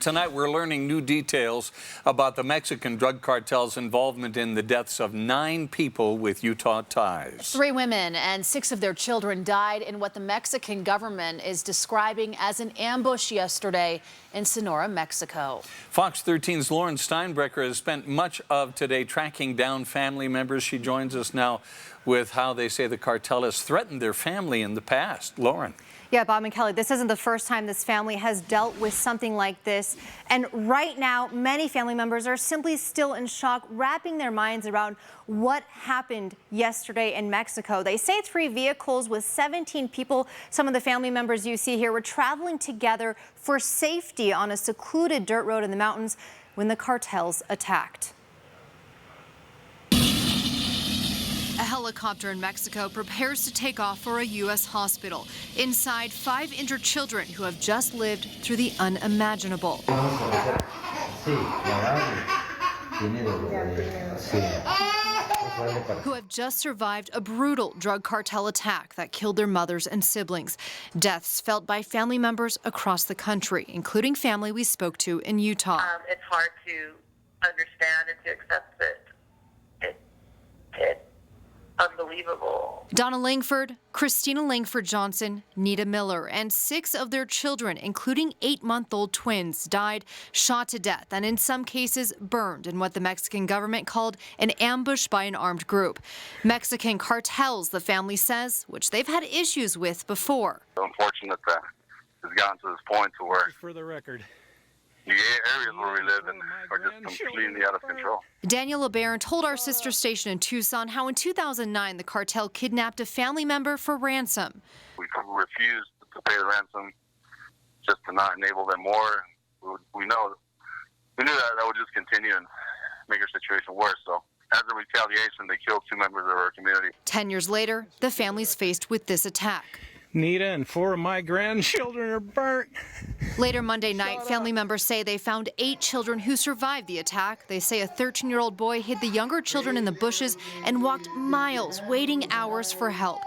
Tonight, we're learning new details about the Mexican drug cartel's involvement in the deaths of 9 people with Utah ties. 3 women and 6 of their children died in what the Mexican government is describing as an ambush yesterday in Sonora, Mexico. Fox 13's Lauren Steinbrecher has spent much of today tracking down family members. She joins us now with how they say the cartel has threatened their family in the past. Lauren. Yeah, Bob and Kelly, this isn't the first time this family has dealt with something like this. And right now, many family members are simply still in shock, wrapping their minds around what happened yesterday in Mexico. They say 3 vehicles with 17 people, some of the family members you see here, were traveling together for safety on a secluded dirt road in the mountains when the cartels attacked. A helicopter in Mexico prepares to take off for a U.S. hospital. Inside, 5 injured children who have just lived through the unimaginable. Who have just survived a brutal drug cartel attack that killed their mothers and siblings. Deaths felt by family members across the country, including family we spoke to in Utah. It's hard to understand and to accept that it's unbelievable. Donna Langford, Christina Langford Johnson, Nita Miller, and 6 of their children, including 8-month-old twins, died shot to death and in some cases burned in what the Mexican government called an ambush by an armed group. Mexican cartels, the family says, which they've had issues with before. It's unfortunate that it's gotten to this point to where, for the record, the areas where we live in are just completely out of control. Daniel LeBaron told our sister station in Tucson how in 2009 the cartel kidnapped a family member for ransom. We refused to pay the ransom just to not enable them more. We knew that would just continue and make our situation worse. So as a retaliation, they killed 2 members of our community. 10 years later, the family's faced with this attack. Nita and 4 of my grandchildren are burnt. Later Monday night, family members say they found 8 children who survived the attack. They say a 13-year-old boy hid the younger children in the bushes and walked miles, waiting hours for help.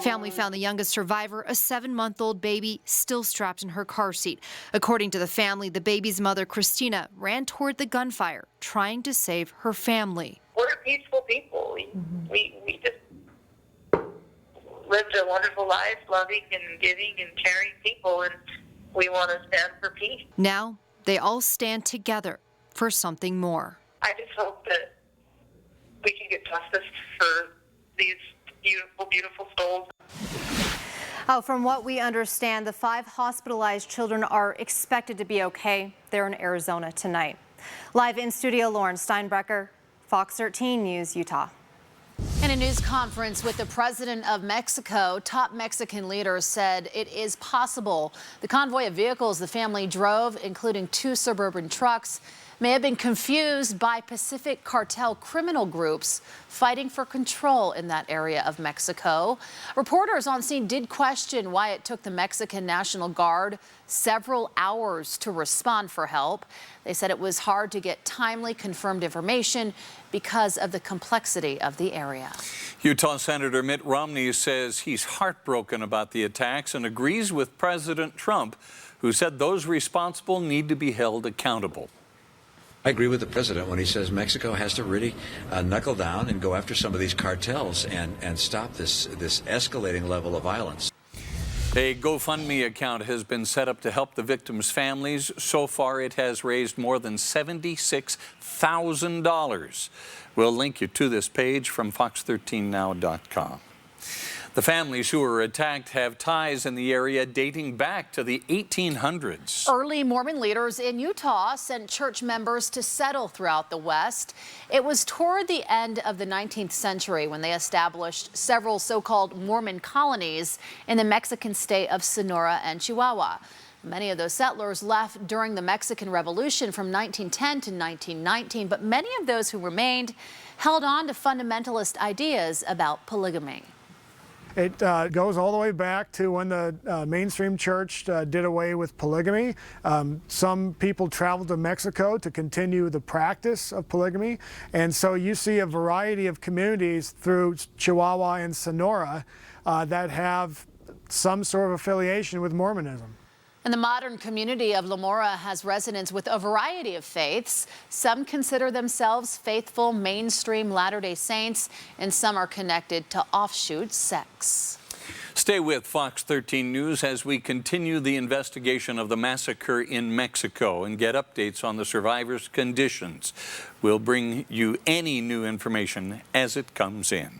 Family found the youngest survivor, a 7-month-old baby, still strapped in her car seat. According to the family, the baby's mother, Christina, ran toward the gunfire, trying to save her family. We're peaceful people. We just lived a wonderful life, loving and giving and caring people, and we want to stand for peace. Now, they all stand together for something more. I just hope that we can get justice for these beautiful, beautiful souls. Oh, from what we understand, the 5 hospitalized children are expected to be okay. They're in Arizona tonight. Live in studio, Lauren Steinbrecher, Fox 13 News, Utah. In a news conference with the president of Mexico, top Mexican leaders said it is possible the convoy of vehicles the family drove, including 2 suburban trucks, may have been confused by Pacific cartel criminal groups fighting for control in that area of Mexico. Reporters on scene did question why it took the Mexican National Guard several hours to respond for help. They said it was hard to get timely, confirmed information because of the complexity of the area. Utah Senator Mitt Romney says he's heartbroken about the attacks and agrees with President Trump, who said those responsible need to be held accountable. I agree with the president when he says Mexico has to really knuckle down and go after some of these cartels and stop this escalating level of violence. A GoFundMe account has been set up to help the victims' families. So far, it has raised more than $76,000. We'll link you to this page from fox13now.com. The families who were attacked have ties in the area dating back to the 1800s. Early Mormon leaders in Utah sent church members to settle throughout the West. It was toward the end of the 19th century when they established several so-called Mormon colonies in the Mexican state of Sonora and Chihuahua. Many of those settlers left during the Mexican Revolution from 1910 to 1919, but many of those who remained held on to fundamentalist ideas about polygamy. It goes all the way back to when the mainstream church did away with polygamy. Some people traveled to Mexico to continue the practice of polygamy. And so you see a variety of communities through Chihuahua and Sonora that have some sort of affiliation with Mormonism. And the modern community of La Mora has residents with a variety of faiths. Some consider themselves faithful mainstream Latter-day Saints, and some are connected to offshoot sects. Stay with Fox 13 News as we continue the investigation of the massacre in Mexico and get updates on the survivors' conditions. We'll bring you any new information as it comes in.